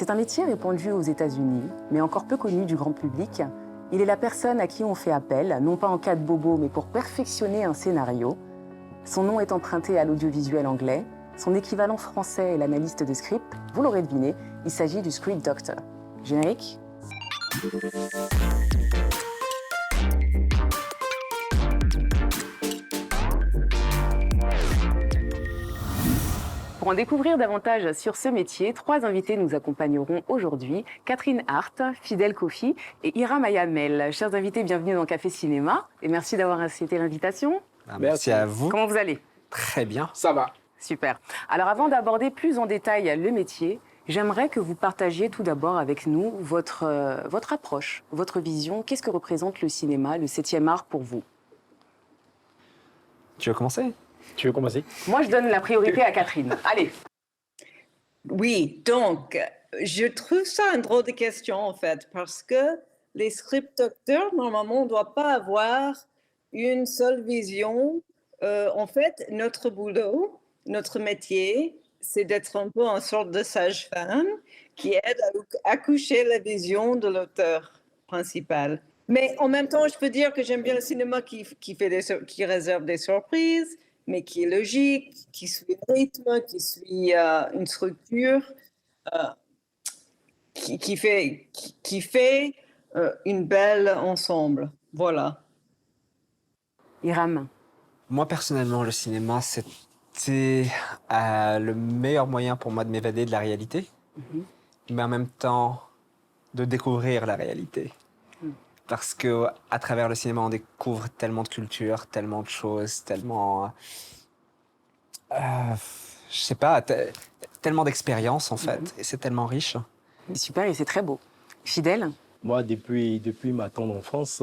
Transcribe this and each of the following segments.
C'est un métier répandu aux États-Unis, mais encore peu connu du grand public. Il est la personne à qui on fait appel, non pas en cas de bobo, mais pour perfectionner un scénario. Son nom est emprunté à l'audiovisuel anglais. Son équivalent français est l'analyste de script. Vous l'aurez deviné, il s'agit du script doctor. Générique. Pour en découvrir davantage sur ce métier, 3 invités nous accompagneront aujourd'hui. Catherine Hart, Fidèle Kofi et Ira Mayamel. Chers invités, bienvenue dans Café Cinéma et merci d'avoir accepté l'invitation. Merci à vous. Comment vous allez? Très bien. Ça va. Super. Alors avant d'aborder plus en détail le métier, j'aimerais que vous partagiez tout d'abord avec nous votre approche, votre vision. Qu'est-ce que représente le cinéma, le 7e art pour vous? Tu veux commencer? Tu veux commencer? Moi, je donne la priorité à Catherine. Allez. Oui, donc, je trouve ça une drôle de question, en fait, parce que les script docteurs, normalement, ne doivent pas avoir une seule vision. En fait, notre boulot, notre métier, c'est d'être un peu une sorte de sage-femme qui aide à accoucher la vision de l'auteur principal. Mais en même temps, je peux dire que j'aime bien le cinéma qui réserve des surprises, mais qui est logique, qui suit le rythme, qui suit une structure, qui fait une belle ensemble. Voilà. Iram. Moi, personnellement, le cinéma, c'était le meilleur moyen pour moi de m'évader de la réalité, mais en même temps de découvrir la réalité. Parce que à travers le cinéma, on découvre tellement de cultures, tellement de choses, tellement... je sais pas, tellement d'expériences, en fait. Et c'est tellement riche. C'est super et c'est très beau. Fidèle. Moi, depuis ma tendre enfance,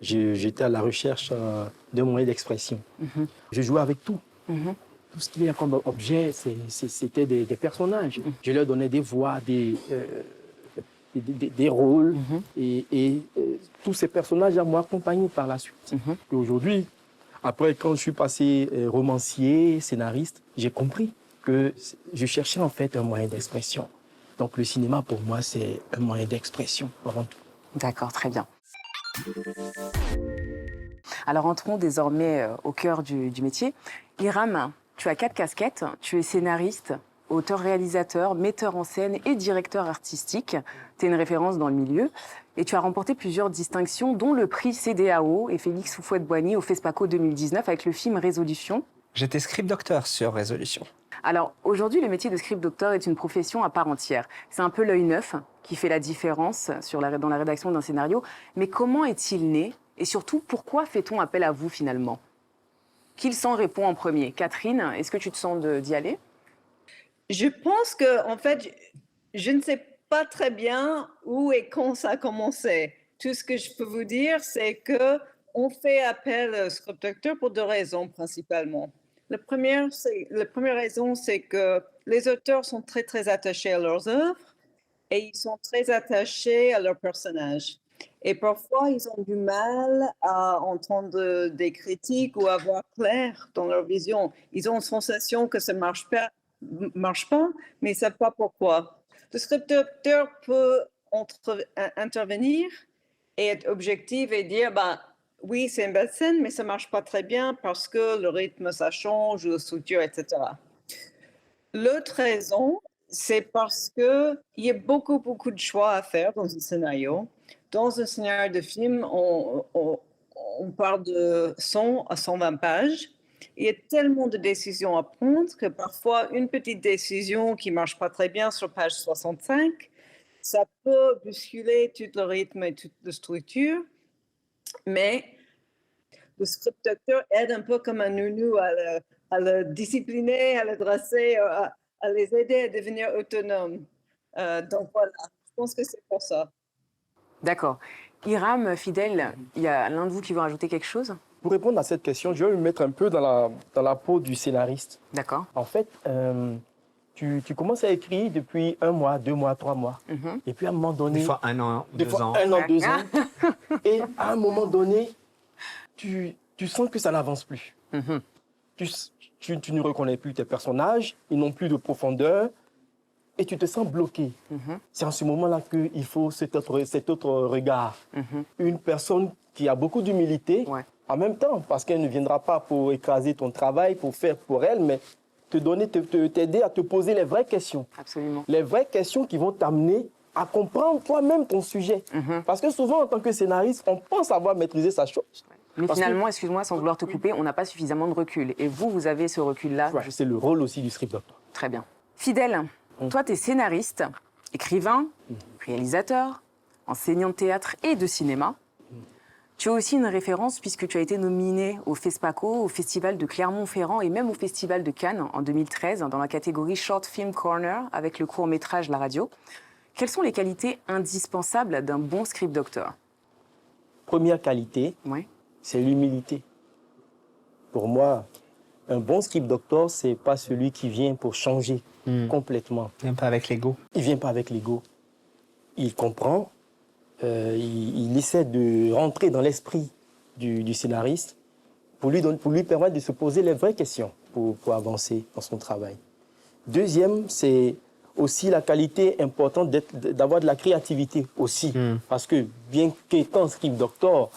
j'étais à la recherche de moyens d'expression. Je jouais avec tout. Tout ce qu'il y a comme objet, c'était des personnages. Je leur donnais des voix, des rôles. Et tous ces personnages m'ont accompagné par la suite. Et aujourd'hui, après, quand je suis passé romancier, scénariste, j'ai compris que je cherchais en fait un moyen d'expression. Donc le cinéma, pour moi, c'est un moyen d'expression avant tout. D'accord, très bien. Alors entrons désormais au cœur du métier. Iram, tu as 4 casquettes. Tu es scénariste, auteur-réalisateur, metteur en scène et directeur artistique. Tu es une référence dans le milieu. Et tu as remporté plusieurs distinctions, dont le prix CDAO et Félix Houphouët-Boigny au FESPACO 2019 avec le film Résolution. J'étais script docteur sur Résolution. Alors aujourd'hui, le métier de script doctor est une profession à part entière. C'est un peu l'œil neuf qui fait la différence dans la rédaction d'un scénario. Mais comment est-il né? Et surtout, pourquoi fait-on appel à vous finalement? Qui s'en répond en premier? Catherine, est-ce que tu te sens d'y aller? Je pense que, en fait, je ne sais pas très bien où et quand ça a commencé. Tout ce que je peux vous dire, c'est que on fait appel au script doctor pour 2 raisons principalement. La première raison, c'est que les auteurs sont très, très attachés à leurs œuvres et ils sont très attachés à leurs personnages. Et parfois, ils ont du mal à entendre des critiques ou à voir clair dans leur vision. Ils ont une sensation que ça ne marche pas, mais ils ne savent pas pourquoi. Le script doctor peut intervenir et être objectif et dire oui, c'est une belle scène, mais ça ne marche pas très bien parce que le rythme, ça change, la structure, etc. L'autre raison, c'est parce qu'il y a beaucoup, beaucoup de choix à faire dans un scénario. Dans un scénario de film, on parle de 100 à 120 pages. Il y a tellement de décisions à prendre que parfois, une petite décision qui ne marche pas très bien sur page 65, ça peut bousculer tout le rythme et toute la structure. Mais le script doctor aide un peu comme un nounou à le discipliner, à le dresser, à les aider à devenir autonomes. Donc voilà, je pense que c'est pour ça. D'accord. Iram, Fidèle, il y a l'un de vous qui veut rajouter quelque chose? Pour répondre à cette question, je vais me mettre un peu dans la peau du scénariste. D'accord. En fait, tu commences à écrire depuis 1 mois, 2 mois, 3 mois. Et puis à un moment donné... Des fois 1 an, 2 ans. 1 an, 2 ans. Et à un moment donné, tu sens que ça n'avance plus. Tu ne reconnais plus tes personnages, ils n'ont plus de profondeur. et tu te sens bloqué. C'est en ce moment-là qu'il faut cet autre regard. Une personne qui a beaucoup d'humilité, Ouais. en même temps, parce qu'elle ne viendra pas pour écraser ton travail, pour faire pour elle, mais t'aider à te poser les vraies questions. Absolument. Les vraies questions qui vont t'amener à comprendre toi-même ton sujet. Parce que souvent, en tant que scénariste, on pense avoir maîtrisé sa chose. Mais Parce finalement, excuse-moi, sans vouloir te couper, on n'a pas suffisamment de recul. Et vous, vous avez ce recul-là. Ouais, c'est le rôle aussi du script doctor. Très bien. Fidèle, toi, tu es scénariste, écrivain, réalisateur, enseignant de théâtre et de cinéma. Tu as aussi une référence puisque tu as été nominé au FESPACO, au Festival de Clermont-Ferrand et même au Festival de Cannes en 2013 dans la catégorie Short Film Corner avec le court-métrage La Radio. Quelles sont les qualités indispensables d'un bon script doctor? Première qualité, Ouais. c'est l'humilité. Pour moi, un bon script doctor, c'est pas celui qui vient pour changer complètement. Même pas avec l'ego. Il vient pas avec l'ego. Il comprend, il essaie de rentrer dans l'esprit du scénariste pour lui permettre de se poser les vraies questions pour avancer dans son travail. Deuxième, c'est aussi la qualité importante d'avoir de la créativité aussi. Parce que bien qu'étant script doctor,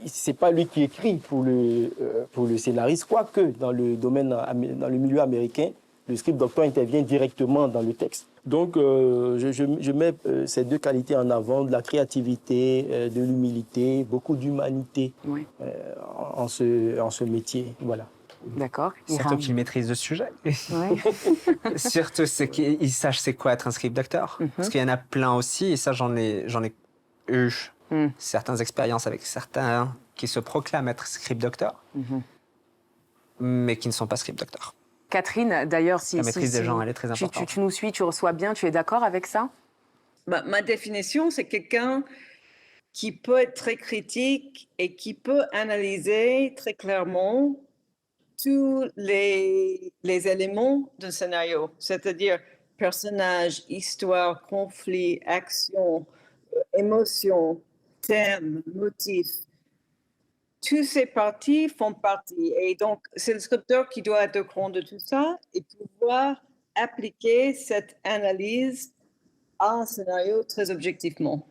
c'est pas lui qui écrit pour le scénariste, quoique dans le milieu américain, le script doctor intervient directement dans le texte. Donc, je mets ces deux qualités en avant, de la créativité, de l'humilité, beaucoup d'humanité Oui. en ce métier. Voilà. D'accord. Surtout qu'il maîtrise le sujet. Ouais. Surtout c'est qu'il sache c'est quoi être un script doctor. Parce qu'il y en a plein aussi, et ça j'en ai eu certaines expériences avec certains qui se proclament être script doctor, mais qui ne sont pas script doctor. Catherine, d'ailleurs, si La maîtrise des gens, elle est très importante. tu nous suis, tu reçois bien, tu es d'accord avec ça? Ma définition, c'est quelqu'un qui peut être très critique et qui peut analyser très clairement tous les éléments d'un scénario, c'est-à-dire personnage, histoire, conflit, action, émotion, thème, motif. Toutes ces parties font partie. Et donc, c'est le scripteur qui doit être au courant de tout ça et pouvoir appliquer cette analyse à un scénario très objectivement.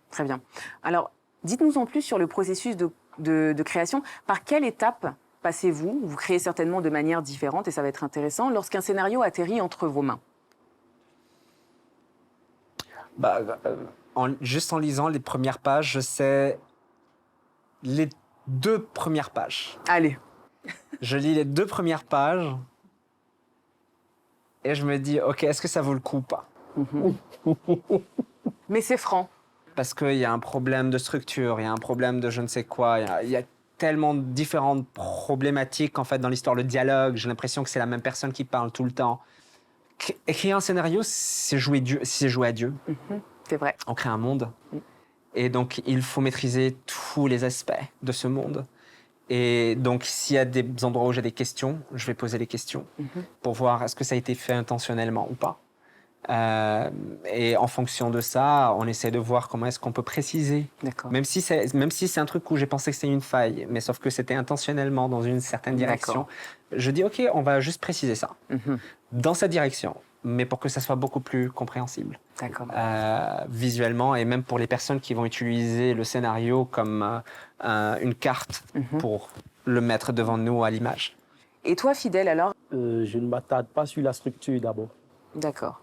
Très bien. Alors, dites-nous en plus sur le processus de création. Par quelle étape passez-vous? Vous créez certainement de manière différente et ça va être intéressant lorsqu'un scénario atterrit entre vos mains. Juste en lisant les premières pages, je sais les 2 premières pages. Allez. Je lis les 2 premières pages et je me dis, ok, est-ce que ça vaut le coup ou pas? Mais c'est franc. Parce qu'il y a un problème de structure, il y a un problème de je ne sais quoi, il y a tellement de différentes problématiques en fait dans l'histoire. Le dialogue, j'ai l'impression que c'est la même personne qui parle tout le temps. Écrire un scénario, c'est jouer à Dieu. C'est vrai. On crée un monde. Et donc, il faut maîtriser tous les aspects de ce monde. Et donc, s'il y a des endroits où j'ai des questions, je vais poser les questions pour voir est-ce que ça a été fait intentionnellement ou pas. Et en fonction de ça, on essaie de voir comment est-ce qu'on peut préciser. D'accord. Même si c'est un truc où j'ai pensé que c'était une faille, mais sauf que c'était intentionnellement dans une certaine direction. D'accord. Je dis, OK, on va juste préciser ça. Dans cette direction, mais pour que ça soit beaucoup plus compréhensible. D'accord. Visuellement, et même pour les personnes qui vont utiliser le scénario comme une carte pour le mettre devant nous à l'image. Et toi, Fidèle, alors? Je ne m'attarde pas sur la structure d'abord. D'accord.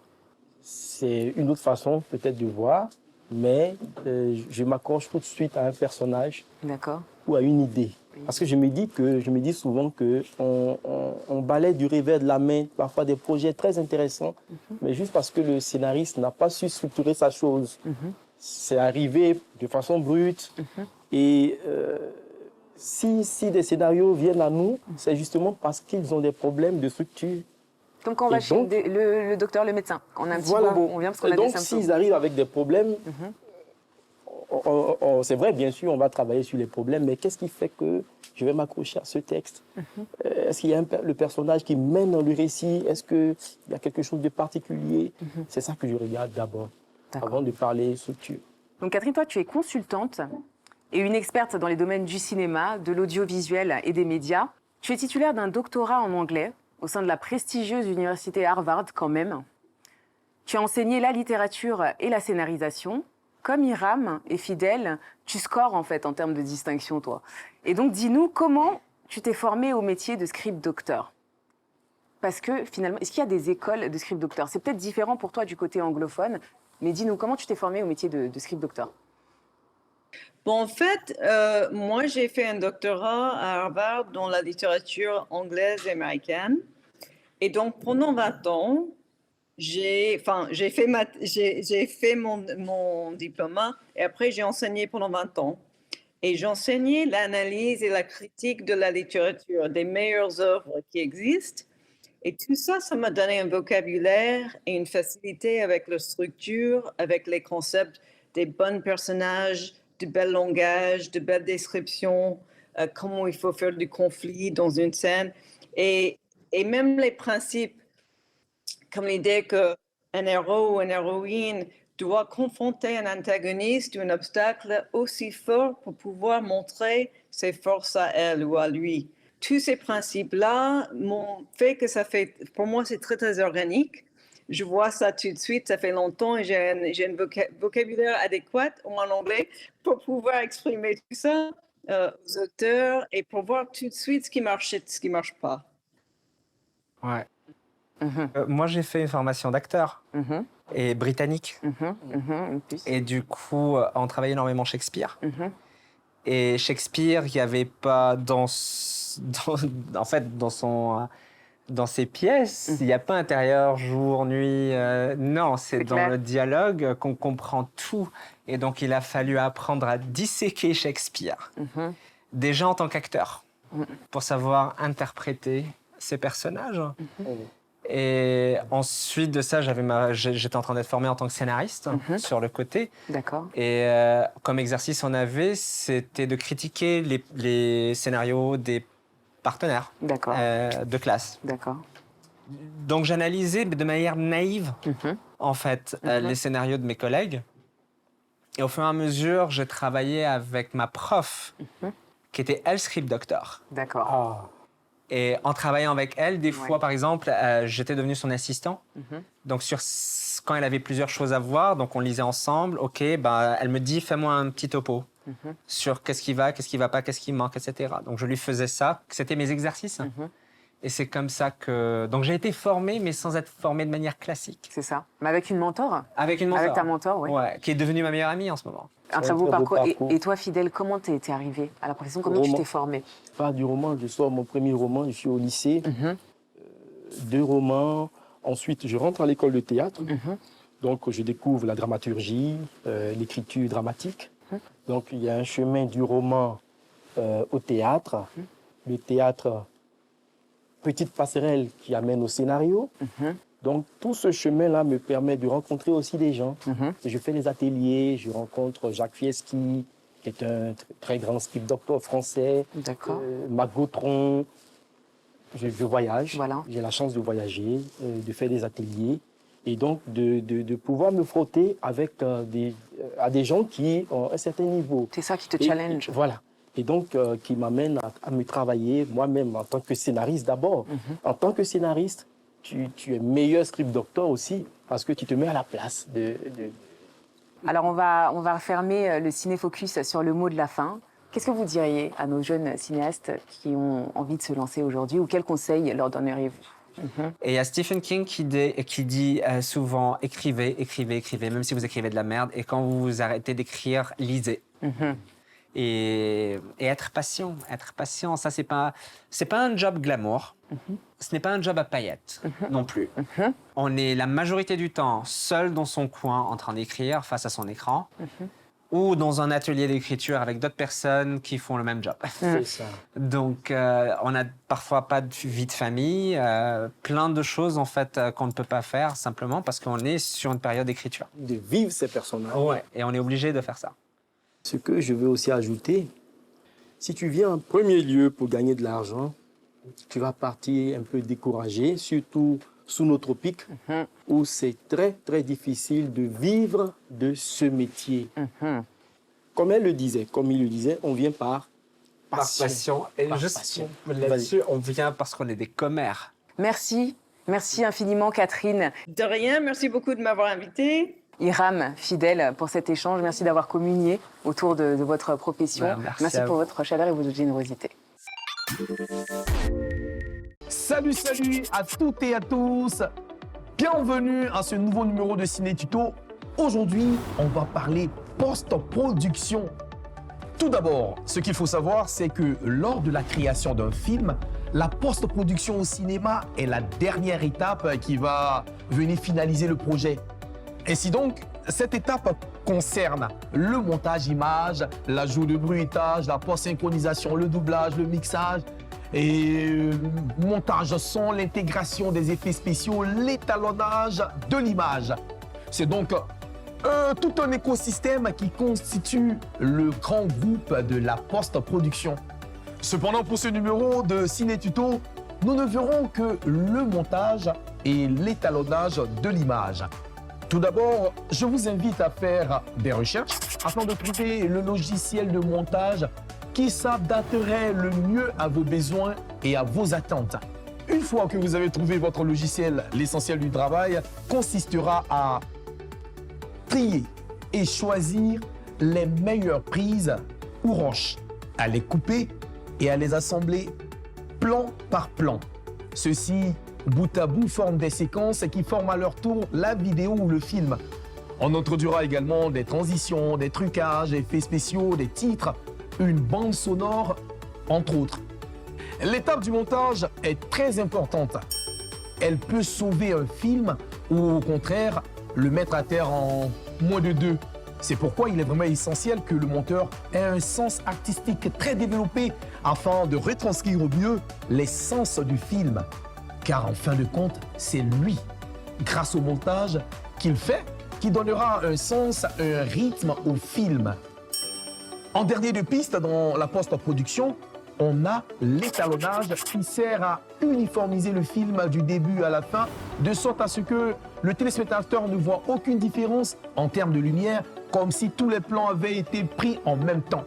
C'est une autre façon peut-être de voir, mais je m'accroche tout de suite à un personnage D'accord. ou à une idée. Parce que je me dis souvent que on balaie du revers de la main parfois des projets très intéressants, mais juste parce que le scénariste n'a pas su structurer sa chose. C'est arrivé de façon brute. Et si des scénarios viennent à nous, c'est justement parce qu'ils ont des problèmes de structure. Comme quand on va chez le docteur, le médecin. On a un petit bobo, on vient parce qu'on a des symptômes. Donc, s'ils arrivent avec des problèmes, c'est vrai, bien sûr, on va travailler sur les problèmes, mais qu'est-ce qui fait que je vais m'accrocher à ce texte? Est-ce qu'il y a le personnage qui mène dans le récit? Est-ce qu'il y a quelque chose de particulier? C'est ça que je regarde d'abord, avant de parler structure. Donc, Catherine, toi, tu es consultante et une experte dans les domaines du cinéma, de l'audiovisuel et des médias. Tu es titulaire d'un doctorat en anglais au sein de la prestigieuse université Harvard quand même. Tu as enseigné la littérature et la scénarisation. Comme Hiram et Fidèle, tu scores en fait en termes de distinction, toi. Et donc, dis-nous, comment tu t'es formé au métier de script docteur? Parce que finalement, est-ce qu'il y a des écoles de script docteur? C'est peut-être différent pour toi du côté anglophone, mais dis-nous, comment tu t'es formé au métier de script docteur? Bon, en fait, moi, j'ai fait un doctorat à Harvard dans la littérature anglaise et américaine. Et donc, pendant 20 ans, j'ai fait mon diplôme et après, j'ai enseigné pendant 20 ans. Et j'enseignais l'analyse et la critique de la littérature, des meilleures œuvres qui existent. Et tout ça, ça m'a donné un vocabulaire et une facilité avec la structure, avec les concepts des bons personnages, du bel langage, de belles descriptions, comment il faut faire du conflit dans une scène. Et même les principes, comme l'idée qu'un héros ou une héroïne doit confronter un antagoniste ou un obstacle aussi fort pour pouvoir montrer ses forces à elle ou à lui. Tous ces principes-là m'ont fait que pour moi, c'est très, très organique. Je vois ça tout de suite, ça fait longtemps et j'ai un vocabulaire adéquat en anglais pour pouvoir exprimer tout ça aux auteurs et pour voir tout de suite ce qui marche et ce qui ne marche pas. Ouais. Moi, j'ai fait une formation d'acteur et britannique. Et du coup, on travaillait énormément Shakespeare. Et Shakespeare, il n'y avait pas dans ses pièces, il n'y a pas intérieur, jour, nuit. Non, c'est dans le dialogue qu'on comprend tout. Et donc, il a fallu apprendre à disséquer Shakespeare, déjà en tant qu'acteur, pour savoir interpréter ses personnages. Et ensuite de ça, j'étais en train d'être formé en tant que scénariste sur le côté. D'accord. Et comme exercice, on avait, c'était de critiquer les scénarios des partenaires de classe. D'accord. Donc j'analysais de manière naïve, en fait, les scénarios de mes collègues. Et au fur et à mesure, j'ai travaillé avec ma prof, qui était elle script doctor. D'accord. Et en travaillant avec elle, des fois, par exemple, j'étais devenu son assistant. Donc, quand elle avait plusieurs choses à voir, donc on lisait ensemble, OK, elle me dit, fais-moi un petit topo sur qu'est-ce qui va pas, qu'est-ce qui manque, etc. Donc, je lui faisais ça. C'était mes exercices. Et c'est comme ça que... Donc, j'ai été formé, mais sans être formé de manière classique. C'est ça. Mais avec une mentor? Avec une mentor. Avec ta mentor, oui. Ouais, qui est devenue ma meilleure amie en ce moment. Un très beau parcours. Et toi, Fidèle, comment t'es arrivé à la profession? Comment tu t'es formé? Pas du roman, je sors mon premier roman, je suis au lycée. 2 romans. Ensuite, je rentre à l'école de théâtre. Donc, je découvre la dramaturgie, l'écriture dramatique. Donc, il y a un chemin du roman au théâtre. Le théâtre, petite passerelle qui amène au scénario. Donc, tout ce chemin-là me permet de rencontrer aussi des gens. Je fais des ateliers, je rencontre Jacques Fieschi, qui est un très grand script doctor français. D'accord. Marc Gautron. Je voyage. Voilà. J'ai la chance de voyager, de faire des ateliers. Et donc, de pouvoir me frotter avec à des gens qui ont un certain niveau. C'est ça qui te challenge. Voilà. Et donc, qui m'amène à me travailler moi-même en tant que scénariste d'abord. En tant que scénariste, tu es meilleur script doctor aussi parce que tu te mets à la place Alors, on va fermer le ciné-focus sur le mot de la fin. Qu'est-ce que vous diriez à nos jeunes cinéastes qui ont envie de se lancer aujourd'hui ou quels conseils leur donneriez-vous? Et il y a Stephen King qui dit souvent écrivez, même si vous écrivez de la merde. Et quand vous arrêtez d'écrire, lisez. Et être patient. Ça, c'est pas un job glamour. Ce n'est pas un job à paillettes non plus. On est la majorité du temps seul dans son coin en train d'écrire face à son écran. Ou dans un atelier d'écriture avec d'autres personnes qui font le même job. C'est ça. Donc, on n'a parfois pas de vie de famille, plein de choses en fait qu'on ne peut pas faire simplement parce qu'on est sur une période d'écriture. De vivre ces personnages. Ouais. Et on est obligé de faire ça. Ce que je veux aussi ajouter, si tu viens en premier lieu pour gagner de l'argent, tu vas partir un peu découragé, surtout sous nos tropiques, où c'est très, très difficile de vivre de ce métier. Comme il le disait, on vient par passion. Et Par juste passion. là-dessus, on vient parce qu'on est des commères. Merci. Merci infiniment, Catherine. De rien, merci beaucoup de m'avoir invitée. Hiram, fidèle, pour cet échange. Merci d'avoir communié autour de votre profession. Merci pour votre chaleur et votre générosité. Salut à toutes et à tous. Bienvenue à ce nouveau numéro de Ciné Tuto. Aujourd'hui, on va parler post-production. Tout d'abord, ce qu'il faut savoir, c'est que lors de la création d'un film, la post-production au cinéma est la dernière étape qui va venir finaliser le projet. Ainsi donc, cette étape concerne le montage image, l'ajout de bruitage, la post-synchronisation, le doublage, le mixage, et montage son, l'intégration des effets spéciaux, l'étalonnage de l'image. C'est donc tout un écosystème qui constitue le grand groupe de la post-production. Cependant, pour ce numéro de Ciné Tuto, nous ne verrons que le montage et l'étalonnage de l'image. Tout d'abord, je vous invite à faire des recherches afin de trouver le logiciel de montage qui s'adapterait le mieux à vos besoins et à vos attentes. Une fois que vous avez trouvé votre logiciel, l'essentiel du travail consistera à trier et choisir les meilleures prises ou roches, à les couper et à les assembler plan par plan. Ceci, bout à bout, forment des séquences qui forment à leur tour la vidéo ou le film. On introduira également des transitions, des trucages, effets spéciaux, des titres, une bande sonore, entre autres. L'étape du montage est très importante. Elle peut sauver un film ou au contraire le mettre à terre en moins de 2. C'est pourquoi il est vraiment essentiel que le monteur ait un sens artistique très développé afin de retranscrire au mieux l'essence du film. Car en fin de compte, c'est lui, grâce au montage qu'il fait, qui donnera un sens, un rythme au film. En dernier de piste, dans la post-production, on a l'étalonnage qui sert à uniformiser le film du début à la fin, de sorte à ce que le téléspectateur ne voit aucune différence en termes de lumière, comme si tous les plans avaient été pris en même temps.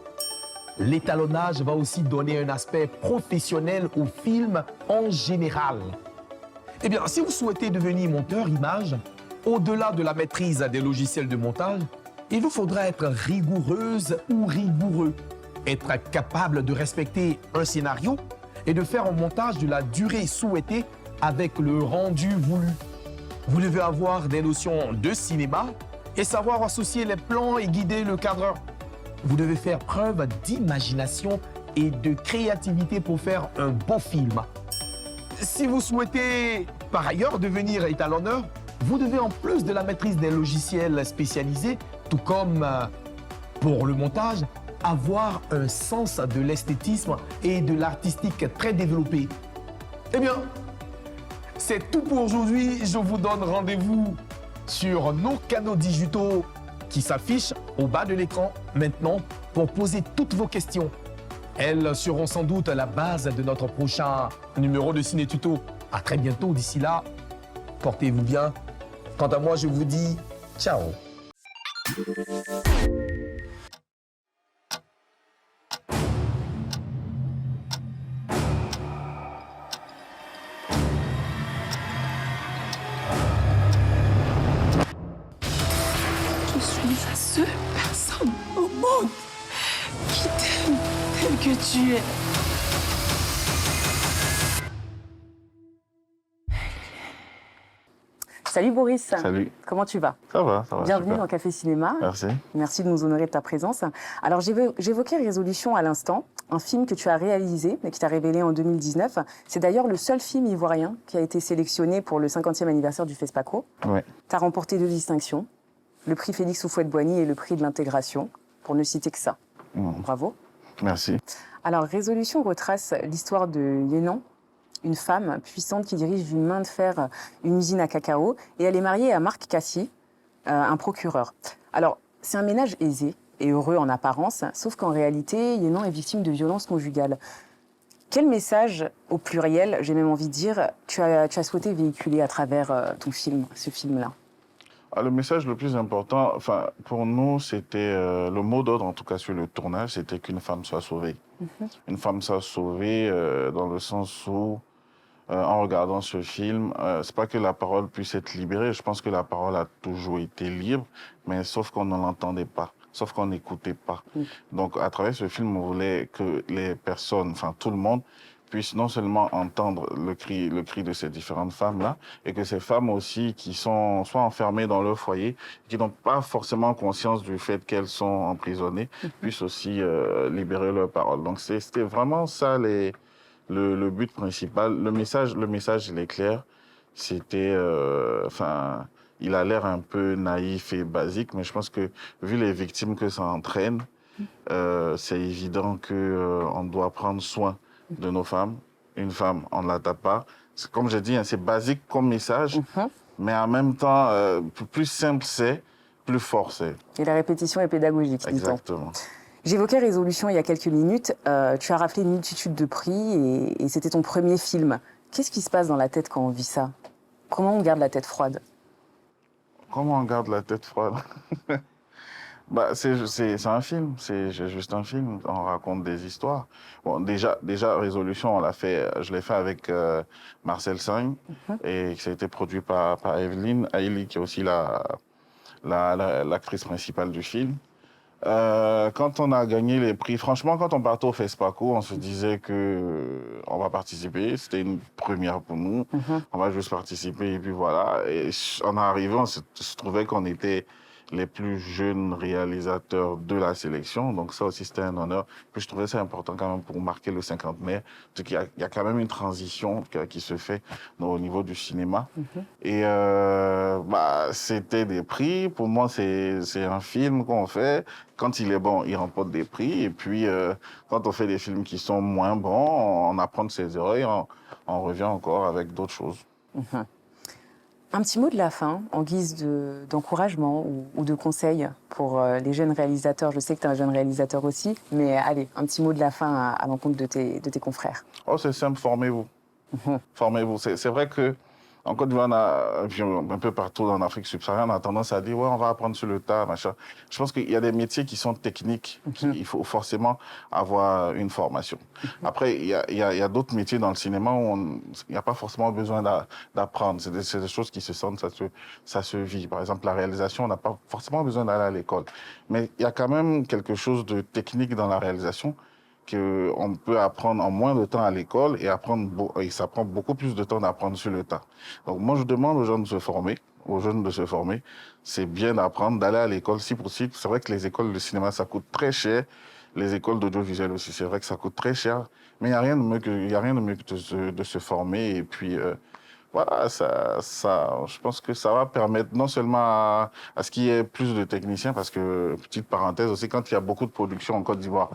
L'étalonnage va aussi donner un aspect professionnel au film en général. Eh bien, si vous souhaitez devenir monteur image, au-delà de la maîtrise des logiciels de montage, il vous faudra être rigoureuse ou rigoureux, être capable de respecter un scénario et de faire un montage de la durée souhaitée avec le rendu voulu. Vous devez avoir des notions de cinéma et savoir associer les plans et guider le cadreur. Vous devez faire preuve d'imagination et de créativité pour faire un bon film. Si vous souhaitez par ailleurs devenir étalonneur, vous devez en plus de la maîtrise des logiciels spécialisés, tout comme pour le montage, avoir un sens de l'esthétisme et de l'artistique très développé. Eh bien, c'est tout pour aujourd'hui. Je vous donne rendez-vous sur nos canaux digitaux qui s'affichent au bas de l'écran maintenant pour poser toutes vos questions. Elles seront sans doute la base de notre prochain numéro de Ciné Tuto. À très bientôt. D'ici là, portez-vous bien. Quant à moi, je vous dis ciao. Je suis la seule personne au monde qui t'aime tel que tu es. Salut Boris. Salut. Comment tu vas? Ça va, Bienvenue super. dans Café Cinéma. Merci. Merci de nous honorer de ta présence. Alors, j'évoquais Résolution à l'instant, un film que tu as réalisé et qui t'a révélé en 2019. C'est d'ailleurs le seul film ivoirien qui a été sélectionné pour le 50e anniversaire du FESPACO. Ouais. Tu as remporté 2 distinctions, le prix Félix Houphouët-Boigny et le prix de l'intégration, pour ne citer que ça. Bravo. Merci. Alors, Résolution retrace l'histoire de Yenan, une femme puissante qui dirige d'une main de fer une usine à cacao, et elle est mariée à Marc Cassis, un procureur. Alors, c'est un ménage aisé et heureux en apparence, sauf qu'en réalité, Yenan est victime de violences conjugales. Quel message, au pluriel, j'ai même envie de dire, tu as souhaité véhiculer à travers ton film, ce film-là? Le message le plus important, enfin, pour nous, c'était le mot d'ordre, en tout cas sur le tournage, c'était qu'une femme soit sauvée. Une femme soit sauvée dans le sens où en regardant ce film. C'est pas que la parole puisse être libérée. Je pense que la parole a toujours été libre, mais sauf qu'on ne l'entendait pas, sauf qu'on n'écoutait pas. Donc, à travers ce film, on voulait que les personnes, enfin tout le monde, puisse non seulement entendre le cri de ces différentes femmes-là, et que ces femmes aussi qui sont soit enfermées dans leur foyer, qui n'ont pas forcément conscience du fait qu'elles sont emprisonnées, puissent aussi libérer leur parole. Donc c'était vraiment ça le but principal. Le message, il est clair. C'était, enfin, il a l'air un peu naïf et basique, mais je pense que vu les victimes que ça entraîne, c'est évident que on doit prendre soin de nos femmes. Une femme, on ne la tape pas. Comme je dis, hein, c'est basique comme message, mais en même temps, plus simple c'est, plus fort c'est. Et la répétition est pédagogique, dit-on. Exactement. J'évoquais Résolution il y a quelques minutes. Tu as raflé une multitude de prix et c'était ton premier film. Qu'est-ce qui se passe dans la tête quand on vit ça? Comment on garde la tête froide? Comment on garde la tête froide? Bah, c'est un film, c'est juste un film. On raconte des histoires. Bon, déjà Résolution, je l'ai fait avec Marcel Singh et ça a été produit par Evelyne Ailey, qui est aussi l'actrice principale du film. Quand on a gagné les prix, franchement, quand on partait au FESPACO, on se disait que on va participer. C'était une première pour nous. On va juste participer et puis voilà. Et en arrivant, on se trouvait qu'on était les plus jeunes réalisateurs de la sélection. Donc ça aussi, c'était un honneur. Puis je trouvais ça important quand même pour marquer le cinquantenaire. Parce qu'il y a quand même une transition qui se fait au niveau du cinéma. Et c'était des prix. Pour moi, c'est un film qu'on fait. Quand il est bon, il remporte des prix. Et puis, quand on fait des films qui sont moins bons, on apprend de ses erreurs et on revient encore avec d'autres choses. Un petit mot de la fin, en guise d'encouragement ou de conseil pour les jeunes réalisateurs. Je sais que tu es un jeune réalisateur aussi, mais allez, un petit mot de la fin à l'encontre de tes confrères. Oh, c'est simple, formez-vous. Formez-vous. C'est vrai que en Côte d'Ivoire, un peu partout en Afrique subsaharienne, on a tendance à dire ouais, on va apprendre sur le tas, machin. Je pense qu'il y a des métiers qui sont techniques, il faut forcément avoir une formation. Après, il y a d'autres métiers dans le cinéma où il n'y a pas forcément besoin d'apprendre. C'est des choses qui se sentent, ça se vit. Par exemple, la réalisation, on n'a pas forcément besoin d'aller à l'école. Mais il y a quand même quelque chose de technique dans la réalisation qu'on peut apprendre en moins de temps à l'école et ça prend beaucoup plus de temps d'apprendre sur le tas. Donc moi, je demande aux jeunes de se former, C'est bien d'apprendre, d'aller à l'école si possible. C'est vrai que les écoles de cinéma, ça coûte très cher. Les écoles d'audiovisuel aussi, c'est vrai que ça coûte très cher. Mais il n'y a rien de mieux que de se former. Et puis, voilà, je pense que ça va permettre non seulement à ce qu'il y ait plus de techniciens, parce que, petite parenthèse aussi, quand il y a beaucoup de production en Côte d'Ivoire,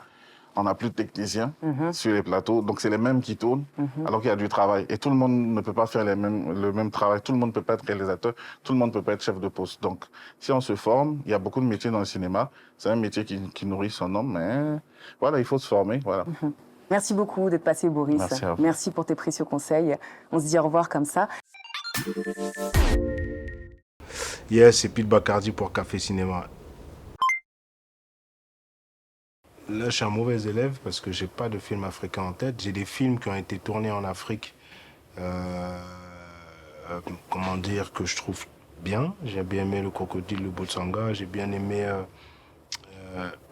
on n'a plus de techniciens sur les plateaux, donc c'est les mêmes qui tournent, alors qu'il y a du travail. Et tout le monde ne peut pas faire le même travail, tout le monde ne peut pas être réalisateur, tout le monde ne peut pas être chef de poste. Donc, si on se forme, il y a beaucoup de métiers dans le cinéma, c'est un métier qui nourrit son homme, mais voilà, il faut se former, voilà. Merci beaucoup d'être passé, Boris. Merci à vous. Merci pour tes précieux conseils. On se dit au revoir comme ça. Yes, c'est Pete Bacardi pour Café Cinéma. Là, je suis un mauvais élève parce que j'ai pas de film africain en tête. J'ai des films qui ont été tournés en Afrique, comment dire, que je trouve bien. J'ai bien aimé Le Crocodile, le Botsanga. J'ai bien aimé...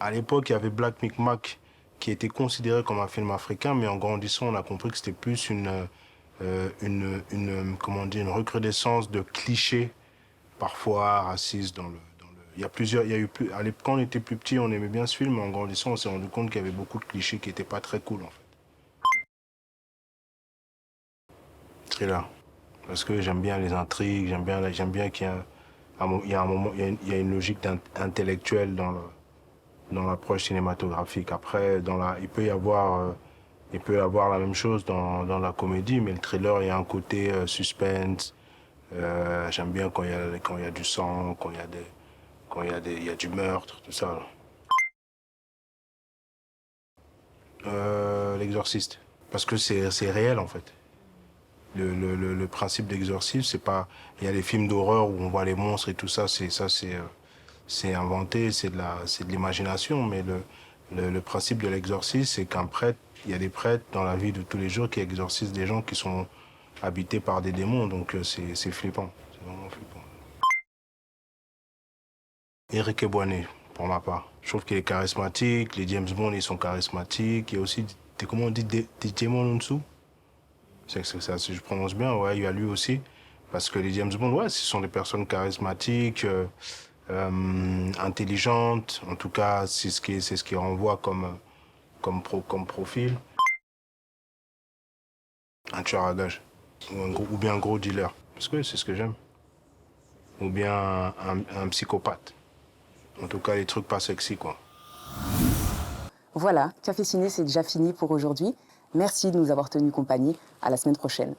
à l'époque, il y avait Black Micmac qui était considéré comme un film africain, mais en grandissant, on a compris que c'était plus une recrudescence de clichés, parfois racistes dans le... Quand on était plus petit, on aimait bien ce film, mais en grandissant, on s'est rendu compte qu'il y avait beaucoup de clichés qui n'étaient pas très cool, en fait. Thriller. Parce que j'aime bien les intrigues, j'aime bien qu'il y a une logique intellectuelle dans l'approche cinématographique. Après, il peut y avoir la même chose dans la comédie, mais le thriller, il y a un côté suspense. J'aime bien quand il y a du sang, quand il y a du meurtre, tout ça. L'exorciste. Parce que c'est réel, en fait. Le principe d'exorcisme, c'est pas... Il y a les films d'horreur où on voit les monstres et tout ça, c'est inventé, c'est de l'imagination, mais le principe de l'exorcisme, c'est qu'un prêtre, il y a des prêtres dans la vie de tous les jours qui exorcisent des gens qui sont habité par des démons, donc c'est flippant. C'est vraiment flippant. Eric Ebouane, pour ma part. Je trouve qu'il est charismatique, les James Bond, ils sont charismatiques. Il y a aussi, comment on dit, des démons en dessous. C'est ça, si je prononce bien, ouais, il y a lui aussi. Parce que les James Bond, ouais, ce sont des personnes charismatiques, intelligentes. En tout cas, c'est ce qui renvoie comme profil. Un tueur à gages. Ou bien un gros dealer. Parce que c'est ce que j'aime. Ou bien un psychopathe. En tout cas, les trucs pas sexy, quoi. Voilà, Café Ciné, c'est déjà fini pour aujourd'hui. Merci de nous avoir tenus compagnie. À la semaine prochaine.